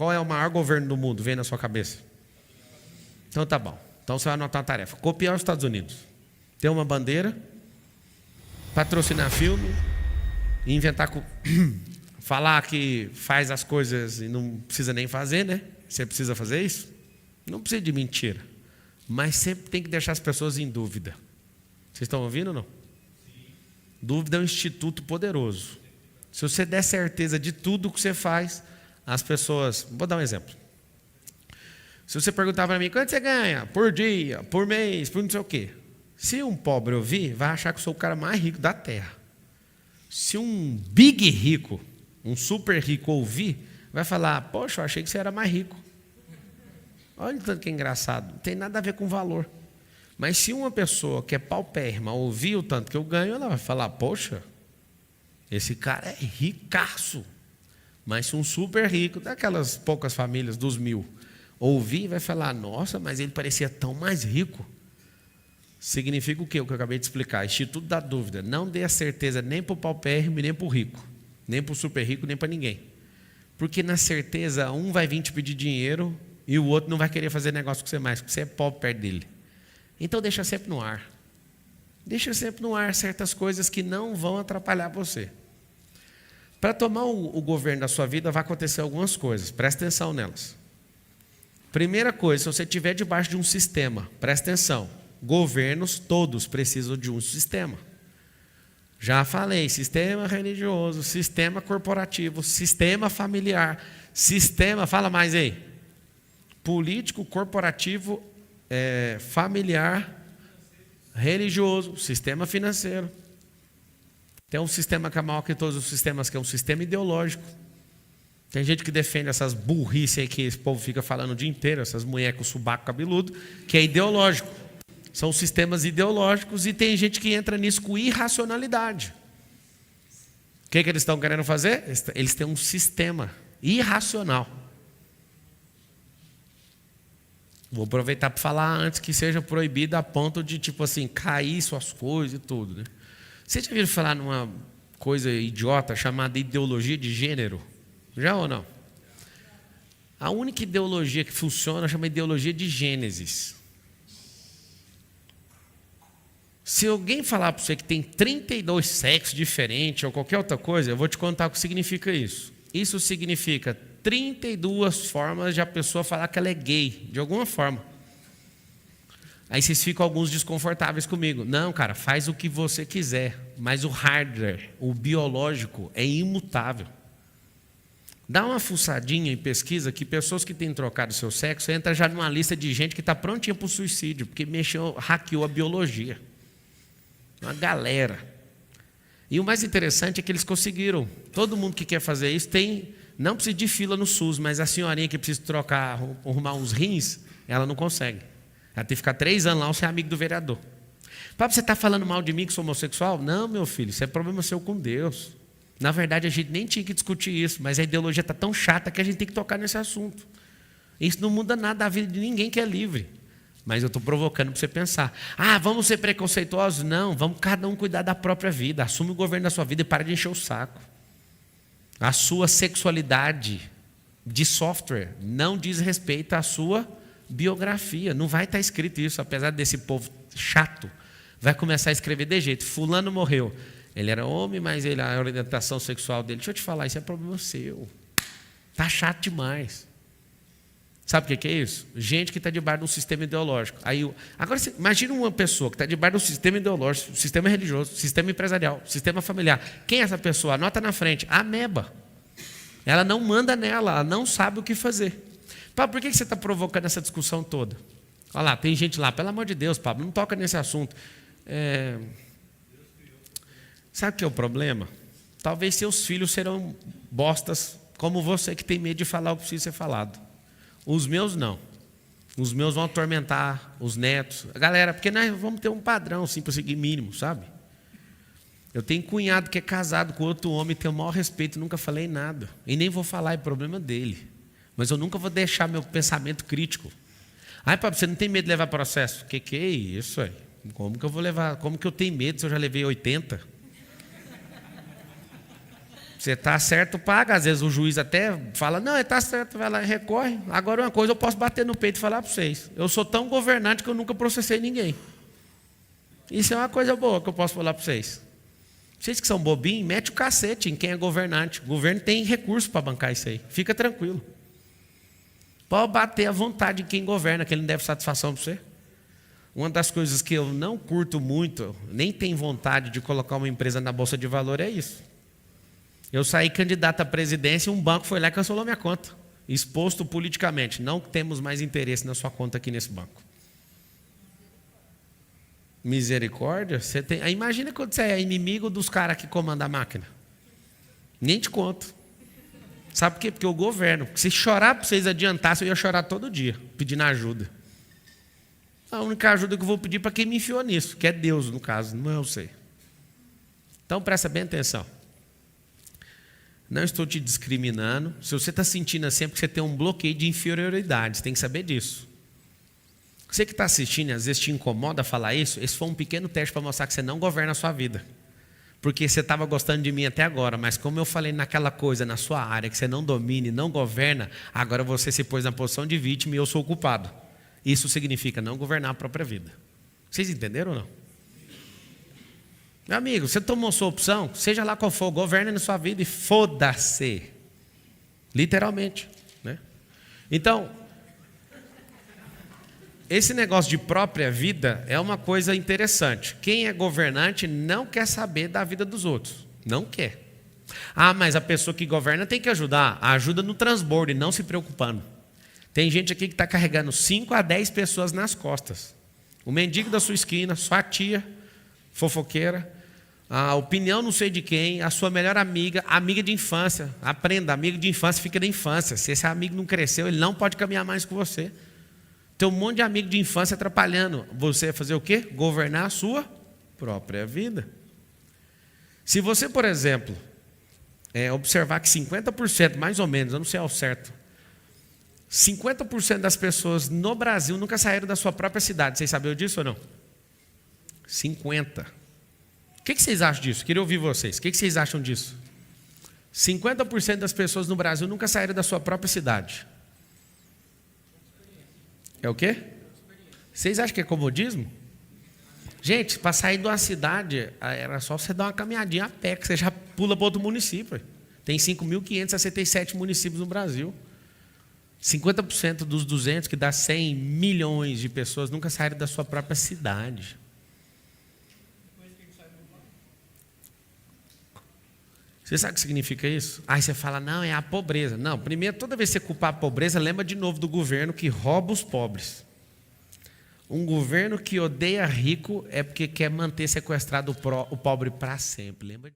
Qual é o maior governo do mundo? Vem na sua cabeça. Então tá bom. Então você vai anotar uma tarefa. Copiar os Estados Unidos. Ter uma bandeira, patrocinar filme, inventar... Falar que faz as coisas e não precisa nem fazer, né? Você precisa fazer isso? Não precisa de mentira. Mas sempre tem que deixar as pessoas em dúvida. Vocês estão ouvindo ou não? Sim. Dúvida é um instituto poderoso. Se você der certeza de tudo que você faz, as pessoas... Vou dar um exemplo. Se você perguntar para mim, quanto você ganha? Por dia, por mês, por não sei o quê. Se um pobre ouvir, vai achar que eu sou o cara mais rico da terra. Se um big rico, um super rico ouvir, vai falar, poxa, eu achei que você era mais rico. Olha o tanto que é engraçado. Não tem nada a ver com valor. Mas se uma pessoa que é paupérrima ouvir o tanto que eu ganho, ela vai falar, poxa, esse cara é ricaço. Mas se um super rico, daquelas poucas famílias, dos 1000, ouvir, vai falar, nossa, mas ele parecia tão mais rico. Significa o quê? O que eu acabei de explicar. Instituto da dúvida. Não dê a certeza nem para o paupérrimo nem para o rico. Nem para o super rico, nem para ninguém. Porque na certeza, um vai vir te pedir dinheiro e o outro não vai querer fazer negócio com você mais, porque você é pobre perto dele. Então deixa sempre no ar. Deixa sempre no ar certas coisas que não vão atrapalhar você. Para tomar o governo da sua vida, vai acontecer algumas coisas. Presta atenção nelas. Primeira coisa, se você estiver debaixo de um sistema, presta atenção. Governos todos precisam de um sistema. Já falei, sistema religioso, sistema corporativo, sistema familiar, sistema, fala mais aí. Político, corporativo, familiar, religioso, sistema financeiro. Tem um sistema que é maior que todos os sistemas, que é um sistema ideológico. Tem gente que defende essas burrices aí que esse povo fica falando o dia inteiro, essas mulheres com subaco cabeludo, que é ideológico. São sistemas ideológicos e tem gente que entra nisso com irracionalidade. O que eles estão querendo fazer? Eles têm um sistema irracional. Vou aproveitar para falar antes que seja proibido a ponto de, tipo assim, cair suas coisas e tudo, né? Você já viu falar numa coisa idiota chamada ideologia de gênero? Já ou não? A única ideologia que funciona chama ideologia de Gênesis. Se alguém falar para você que tem 32 sexos diferentes ou qualquer outra coisa, eu vou te contar o que significa isso. Isso significa 32 formas de a pessoa falar que ela é gay, de alguma forma. Aí vocês ficam alguns desconfortáveis comigo. Não, cara, faz o que você quiser, mas o hardware, o biológico, é imutável. Dá uma fuçadinha em pesquisa que pessoas que têm trocado seu sexo entram já numa lista de gente que está prontinha para o suicídio, porque hackeou a biologia. Uma galera. E o mais interessante é que eles conseguiram. Todo mundo que quer fazer isso não precisa de fila no SUS, mas a senhorinha que precisa arrumar uns rins, ela não consegue. Ela tem que ficar 3 anos lá, ou ser amigo do vereador. Papai, você está falando mal de mim que sou homossexual? Não, meu filho, isso é problema seu com Deus. Na verdade, a gente nem tinha que discutir isso, mas a ideologia está tão chata que a gente tem que tocar nesse assunto. Isso não muda nada da vida de ninguém que é livre. Mas eu estou provocando para você pensar. Vamos ser preconceituosos? Não, vamos cada um cuidar da própria vida. Assume o governo da sua vida e para de encher o saco. A sua sexualidade de software não diz respeito à sua biografia. Não vai estar escrito isso, apesar desse povo chato. Vai começar a escrever de jeito. Fulano morreu. Ele era homem, mas a orientação sexual dele... Deixa eu te falar, isso é problema seu. Está chato demais. Sabe o que é isso? Gente que está debaixo de um sistema ideológico. Agora, imagina uma pessoa que está debaixo de um sistema ideológico, sistema religioso, sistema empresarial, sistema familiar. Quem é essa pessoa? Anota na frente. Ameba. Ela não manda nela, ela não sabe o que fazer. Pablo, por que você está provocando essa discussão toda? Olha lá, tem gente lá, pelo amor de Deus, Pablo, não toca nesse assunto. Sabe o que é o problema? Talvez seus filhos serão bostas como você que tem medo de falar o que precisa ser falado. Os meus não. Os meus vão atormentar os netos. A galera, porque nós vamos ter um padrão assim, para seguir mínimo, sabe? Eu tenho cunhado que é casado com outro homem, tenho o maior respeito, nunca falei nada. E nem vou falar, é problema dele. Mas eu nunca vou deixar meu pensamento crítico. Pablo, você não tem medo de levar processo? Que é isso aí? Como que eu vou levar? Como que eu tenho medo se eu já levei 80? Você está certo, paga. Às vezes o juiz até fala, não, ele está certo, vai lá e recorre. Agora uma coisa eu posso bater no peito e falar para vocês. Eu sou tão governante que eu nunca processei ninguém. Isso é uma coisa boa que eu posso falar para vocês. Vocês que são bobinhos, mete o cacete em quem é governante. O governo tem recurso para bancar isso aí. Fica tranquilo. Pode bater à vontade em quem governa, que ele não deve satisfação para você. Uma das coisas que eu não curto muito, nem tenho vontade de colocar uma empresa na Bolsa de Valor é isso. Eu saí candidato à presidência e um banco foi lá e cancelou minha conta. Exposto politicamente. Não temos mais interesse na sua conta aqui nesse banco. Misericórdia? Você tem... Imagina quando você é inimigo dos caras que comandam a máquina. Nem te conto. Sabe por quê? Porque eu governo. Se chorar para vocês adiantassem, eu ia chorar todo dia, pedindo ajuda. A única ajuda que eu vou pedir para quem me enfiou nisso, que é Deus, no caso, não é eu sei. Então presta bem atenção. Não estou te discriminando. Se você está sentindo assim, é porque você tem um bloqueio de inferioridade. Você tem que saber disso. Você que está assistindo, às vezes te incomoda falar isso, esse foi um pequeno teste para mostrar que você não governa a sua vida. Porque você estava gostando de mim até agora, mas como eu falei naquela coisa, na sua área, que você não domina e não governa, agora você se pôs na posição de vítima e eu sou o culpado. Isso significa não governar a própria vida. Vocês entenderam ou não? Meu amigo, você tomou sua opção, seja lá qual for, governe na sua vida e foda-se. Literalmente, né? Então, esse negócio de própria vida é uma coisa interessante. Quem é governante não quer saber da vida dos outros. Não quer. Ah, mas a pessoa que governa tem que ajudar. Ajuda no transbordo e não se preocupando. Tem gente aqui que está carregando 5 a 10 pessoas nas costas. O mendigo da sua esquina, sua tia, fofoqueira, a opinião não sei de quem, a sua melhor amiga, amiga de infância. Aprenda, amigo de infância fica da infância. Se esse amigo não cresceu, ele não pode caminhar mais com você. Tem um monte de amigo de infância atrapalhando você a fazer o quê? Governar a sua própria vida. Se você, por exemplo, observar que 50%, mais ou menos, eu não sei ao certo, 50% das pessoas no Brasil nunca saíram da sua própria cidade. Vocês sabiam disso ou não? 50%. O que vocês acham disso? Queria ouvir vocês. O que vocês acham disso? 50% das pessoas no Brasil nunca saíram da sua própria cidade. É o quê? Vocês acham que é comodismo? Gente, para sair de uma cidade, era só você dar uma caminhadinha a pé, que você já pula para outro município. Tem 5.567 municípios no Brasil. 50% dos 200, que dá 100 milhões de pessoas, nunca saíram da sua própria cidade. Você sabe o que significa isso? Aí você fala, não, é a pobreza. Não, primeiro, toda vez que você culpar a pobreza, lembra de novo do governo que rouba os pobres. Um governo que odeia rico é porque quer manter sequestrado o pobre para sempre. Lembra?